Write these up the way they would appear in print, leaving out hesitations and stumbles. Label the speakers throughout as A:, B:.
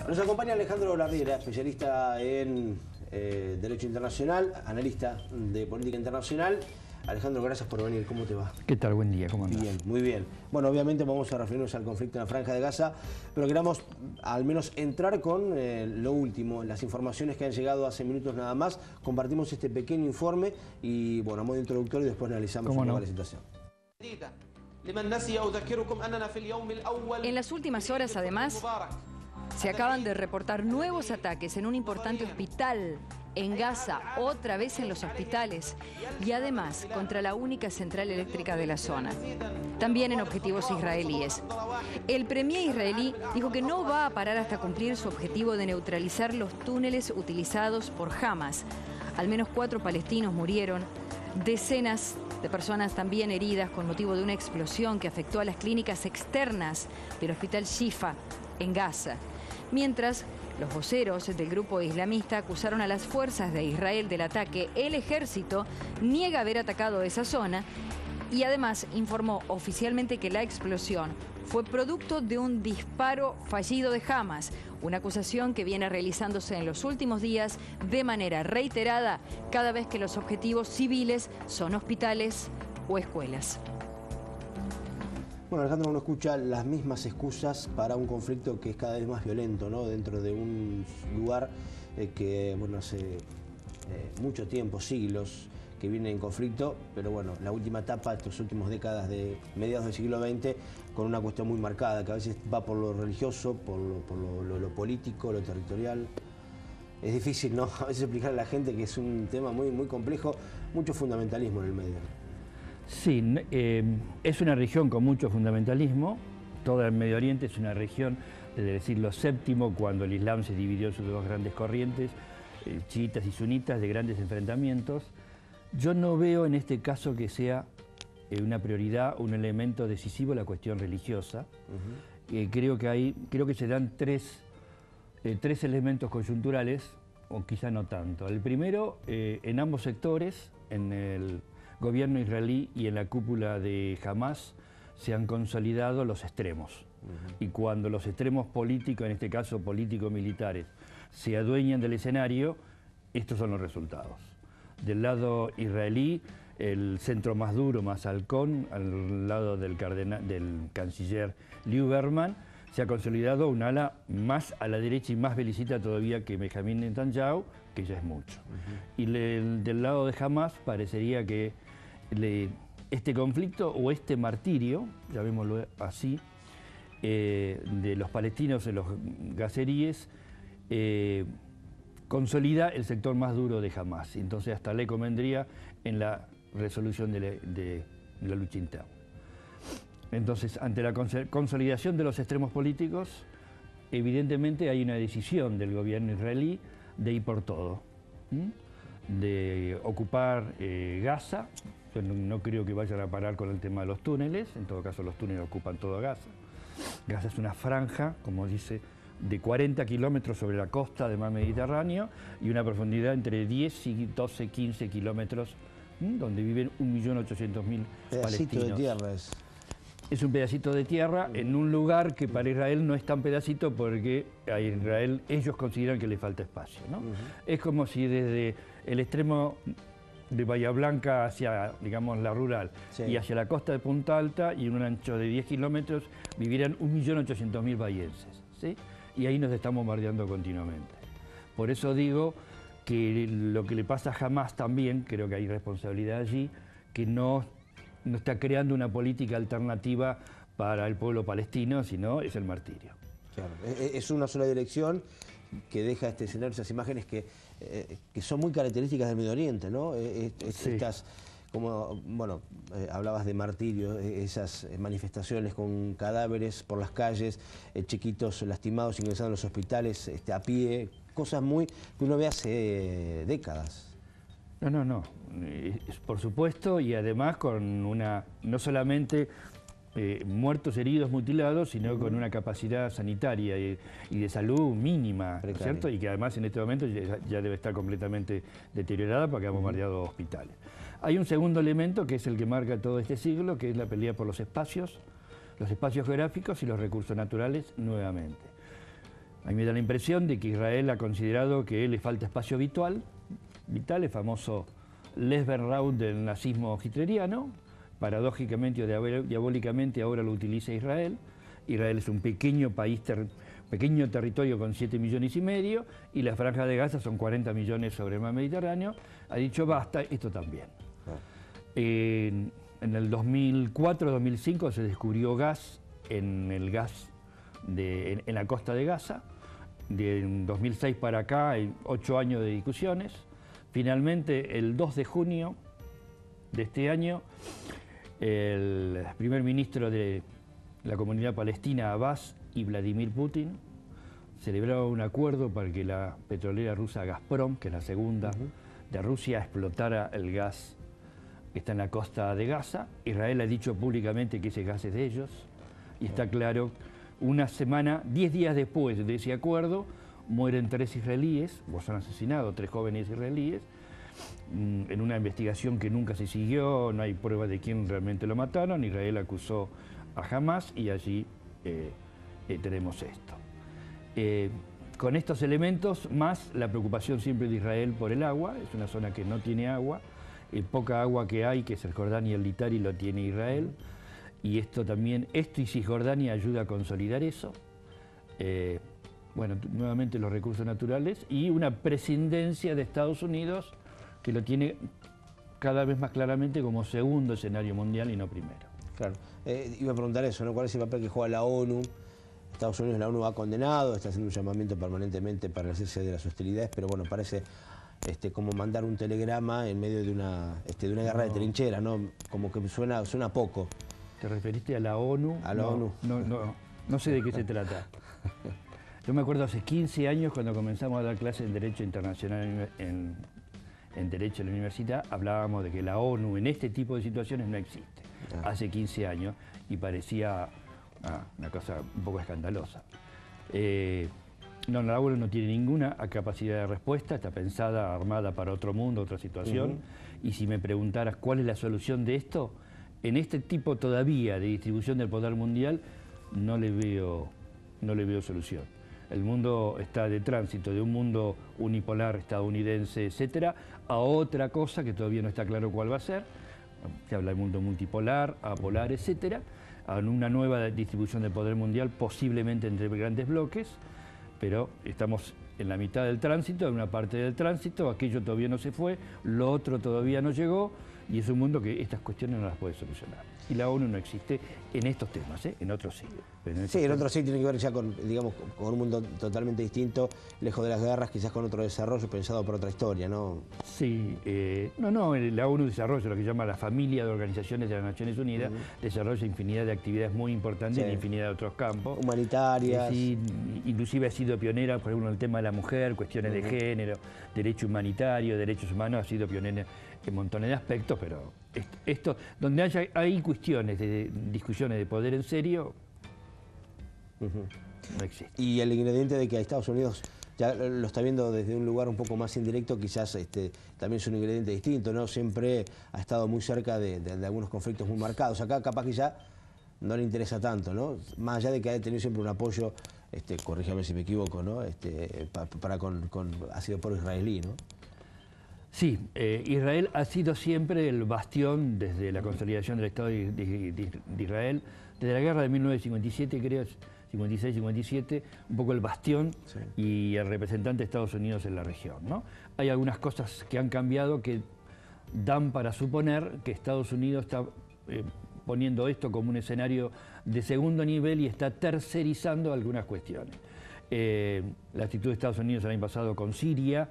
A: Nos acompaña Alejandro Larriera, especialista en Derecho Internacional, analista de política internacional. Alejandro, gracias por venir. ¿Cómo te va?
B: ¿Qué tal? Buen día. ¿Cómo andás?
A: Bien, muy bien. Bueno, obviamente vamos a referirnos al conflicto en la Franja de Gaza, pero queramos al menos entrar con lo último, las informaciones que han llegado hace minutos nada más. Compartimos este pequeño informe y, bueno, a modo introductorio, después analizamos un poco la situación.
C: En las últimas horas, además, se acaban de reportar nuevos ataques en un importante hospital en Gaza, otra vez en los hospitales, y además contra la única central eléctrica de la zona. También en objetivos israelíes. El premier israelí dijo que no va a parar hasta cumplir su objetivo de neutralizar los túneles utilizados por Hamas. Al menos 4 palestinos murieron, decenas de personas también heridas con motivo de una explosión que afectó a las clínicas externas del hospital Shifa en Gaza. Mientras, los voceros del grupo islamista acusaron a las fuerzas de Israel del ataque. El ejército niega haber atacado esa zona y además informó oficialmente que la explosión fue producto de un disparo fallido de Hamas, una acusación que viene realizándose en los últimos días de manera reiterada cada vez que los objetivos civiles son hospitales o escuelas.
A: Bueno, Alejandro, uno escucha las mismas excusas para un conflicto que es cada vez más violento, ¿no? Dentro de un lugar que, bueno, hace mucho tiempo, siglos, que viene en conflicto, pero bueno, la última etapa, estas últimas décadas de mediados del siglo XX, con una cuestión muy marcada, que a veces va por lo religioso, por lo político, lo territorial. Es difícil, ¿no? A veces explicar a la gente que es un tema muy, muy complejo, mucho fundamentalismo en el medio.
B: Sí, es una región con mucho fundamentalismo. Todo el Medio Oriente es una región desde el siglo VII, cuando el Islam se dividió en sus dos grandes corrientes, chiitas y sunitas, de grandes enfrentamientos. Yo no veo en este caso que sea una prioridad, un elemento decisivo la cuestión religiosa. Creo que se dan tres elementos coyunturales, o quizá no tanto. El primero, en ambos sectores, en el gobierno israelí y en la cúpula de Hamas, se han consolidado los extremos. Y cuando los extremos políticos, en este caso político-militares, se adueñan del escenario, estos son los resultados. Del lado israelí, el centro más duro, más halcón, al lado del canciller Lieberman, se ha consolidado un ala más a la derecha y más belicista todavía que Benjamin Netanyahu, que ya es mucho. Y del lado de Hamas parecería que este conflicto o este martirio, llamémoslo así, de los palestinos en los gazeríes, consolida el sector más duro de Hamas. Entonces hasta le convendría en la resolución de la lucha interna. Entonces, ante la consolidación de los extremos políticos, evidentemente hay una decisión del gobierno israelí de ir por todo, de ocupar Gaza. Yo no creo que vayan a parar con el tema de los túneles, en todo caso los túneles ocupan toda Gaza. Gaza es una franja, como dice, de 40 kilómetros sobre la costa del mar Mediterráneo y una profundidad entre 10 y 12, 15 kilómetros, donde viven 1.800.000 palestinos.
A: De tierra
B: es un pedacito de tierra en un lugar que para Israel no es tan pedacito porque a Israel ellos consideran que le falta espacio, ¿no? Es como si desde el extremo de Bahía Blanca hacia, digamos, la rural, y hacia la costa de Punta Alta y en un ancho de 10 kilómetros vivieran 1.800.000 bahienses, ¿sí? Y ahí nos están bombardeando continuamente. Por eso digo que lo que le pasa a Hamas también, creo que hay responsabilidad allí, que no está creando una política alternativa para el pueblo palestino, sino es el martirio.
A: Claro, es una sola dirección que deja este escenario, esas imágenes que son muy características del Medio Oriente, ¿no? Estas, como, bueno, hablabas de martirio, esas manifestaciones con cadáveres por las calles, chiquitos lastimados ingresando a los hospitales a pie, cosas muy que uno ve hace décadas.
B: No. Por supuesto, y además con no solamente muertos, heridos, mutilados, sino con una capacidad sanitaria y de salud mínima, ¿no es cierto? Y que además en este momento ya debe estar completamente deteriorada porque ha bombardeado hospitales. Hay un segundo elemento que es el que marca todo este siglo, que es la pelea por los espacios geográficos y los recursos naturales nuevamente. A mí me da la impresión de que Israel ha considerado que le falta espacio vital, el famoso Lebensraum del nazismo hitleriano, paradójicamente o diabólicamente ahora lo utiliza Israel. Israel es un pequeño país, pequeño territorio con 7,5 millones y la Franja de Gaza son 40 millones sobre el mar Mediterráneo. Ha dicho basta, esto también. En el 2004-2005 se descubrió gas en la costa de Gaza. De 2006 para acá hay 8 años de discusiones. Finalmente, el 2 de junio de este año, el primer ministro de la comunidad palestina, Abbas, y Vladimir Putin celebraron un acuerdo para que la petrolera rusa Gazprom, que es la segunda de Rusia, explotara el gas que está en la costa de Gaza. Israel ha dicho públicamente que ese gas es de ellos, y está claro, una semana, 10 días después de ese acuerdo, mueren 3 israelíes, o son asesinados 3 jóvenes israelíes, en una investigación que nunca se siguió, no hay pruebas de quién realmente lo mataron. Israel acusó a Hamas y allí tenemos esto. Con estos elementos, más la preocupación siempre de Israel por el agua, es una zona que no tiene agua, poca agua que hay, que es el Jordán y el Litari, lo tiene Israel, y esto y Cisjordania ayuda a consolidar eso. Bueno, nuevamente los recursos naturales y una prescindencia de Estados Unidos que lo tiene cada vez más claramente como segundo escenario mundial y no primero.
A: Claro. Iba a preguntar eso, ¿no? ¿Cuál es el papel que juega la ONU? Estados Unidos, la ONU ha condenado, está haciendo un llamamiento permanentemente para el cese de las hostilidades, pero bueno, parece como mandar un telegrama en medio de una guerra de trincheras, ¿no? Como que suena poco.
B: ¿Te referiste a la ONU?
A: A la ONU.
B: No sé de qué se trata. Yo me acuerdo hace 15 años cuando comenzamos a dar clases en Derecho Internacional en Derecho en la universidad, hablábamos de que la ONU en este tipo de situaciones no existe. Hace 15 años y parecía una cosa un poco escandalosa. No, la ONU no tiene ninguna capacidad de respuesta, está pensada, armada para otro mundo, otra situación. Y si me preguntaras cuál es la solución de esto, en este tipo todavía de distribución del poder mundial, no le veo solución. El mundo está de tránsito de un mundo unipolar, estadounidense, etcétera, a otra cosa que todavía no está claro cuál va a ser. Se habla del mundo multipolar, apolar, etcétera, a una nueva distribución del poder mundial, posiblemente entre grandes bloques, pero estamos en la mitad del tránsito, en una parte del tránsito, aquello todavía no se fue, lo otro todavía no llegó, y es un mundo que estas cuestiones no las puede solucionar. Y la ONU no existe en estos temas, en otros sí.
A: En otros sí tiene que ver ya con un mundo totalmente distinto, lejos de las guerras, quizás con otro desarrollo pensado por otra historia, ¿no?
B: Sí, la ONU desarrolla lo que llama la familia de organizaciones de las Naciones Unidas, desarrolla infinidad de actividades muy importantes en infinidad de otros campos.
A: Humanitarias.
B: Sí, inclusive ha sido pionera, por ejemplo, en el tema de la mujer, cuestiones de género, derecho humanitario, derechos humanos, ha sido pionera en montones de aspectos, pero esto donde hay cuestiones de discusiones de poder en serio, no existe.
A: Y el ingrediente de que a Estados Unidos ya lo está viendo desde un lugar un poco más indirecto, quizás también es un ingrediente distinto, ¿no? Siempre ha estado muy cerca de algunos conflictos muy marcados. Acá capaz que ya no le interesa tanto, ¿no? Más allá de que ha tenido siempre un apoyo, corrígame si me equivoco, ¿no? Ha sido por israelí, ¿no?
B: Sí, Israel ha sido siempre el bastión desde la consolidación del Estado de Israel, desde la guerra de 1957, creo, 56-57, un poco el bastión y el representante de Estados Unidos en la región, ¿no? Hay algunas cosas que han cambiado que dan para suponer que Estados Unidos está poniendo esto como un escenario de segundo nivel y está tercerizando algunas cuestiones. La actitud de Estados Unidos el año pasado con Siria,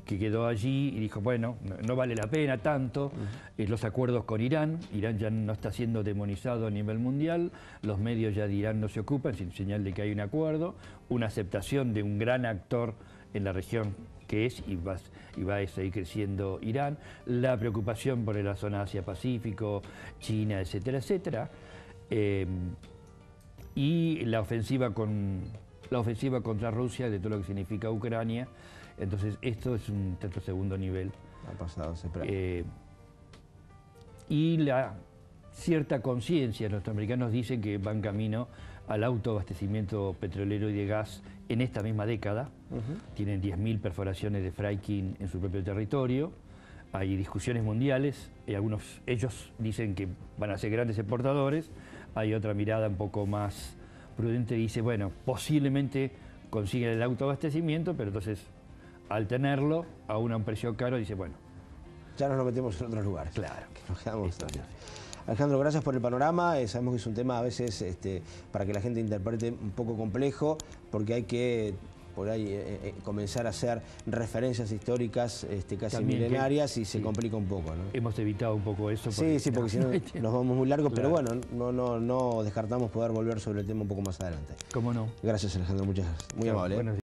B: que quedó allí y dijo, bueno, no vale la pena tanto. Los acuerdos con Irán ya no está siendo demonizado a nivel mundial, los medios ya de Irán no se ocupan, sin señal de que hay un acuerdo, una aceptación de un gran actor en la región que es y va a seguir creciendo Irán, la preocupación por la zona Asia-Pacífico, China, etcétera, etcétera, y la ofensiva contra Rusia, de todo lo que significa Ucrania. Entonces esto es un segundo nivel.
A: Ha pasado siempre.
B: Y la cierta conciencia, los norteamericanos dicen que van camino al autoabastecimiento petrolero y de gas en esta misma década. Tienen 10.000 perforaciones de fracking en su propio territorio. Hay discusiones mundiales, ellos dicen que van a ser grandes exportadores. Hay otra mirada un poco más prudente, dice, bueno, posiblemente consiguen el autoabastecimiento, pero entonces al tenerlo a un precio caro, dice, bueno,
A: ya nos lo metemos en otros lugares.
B: Claro.
A: Nos quedamos. Alejandro, gracias por el panorama. Sabemos que es un tema a veces para que la gente interprete un poco complejo, porque hay que por ahí comenzar a hacer referencias históricas casi
B: También
A: milenarias y se complica un poco, ¿no?
B: Hemos evitado un poco eso.
A: Sí, porque si no nos vamos muy largos,
B: Claro.
A: pero bueno, no descartamos poder volver sobre el tema un poco más adelante.
B: ¿Cómo no?
A: Gracias, Alejandro, muchas gracias. Muy amable.
B: Buenos días.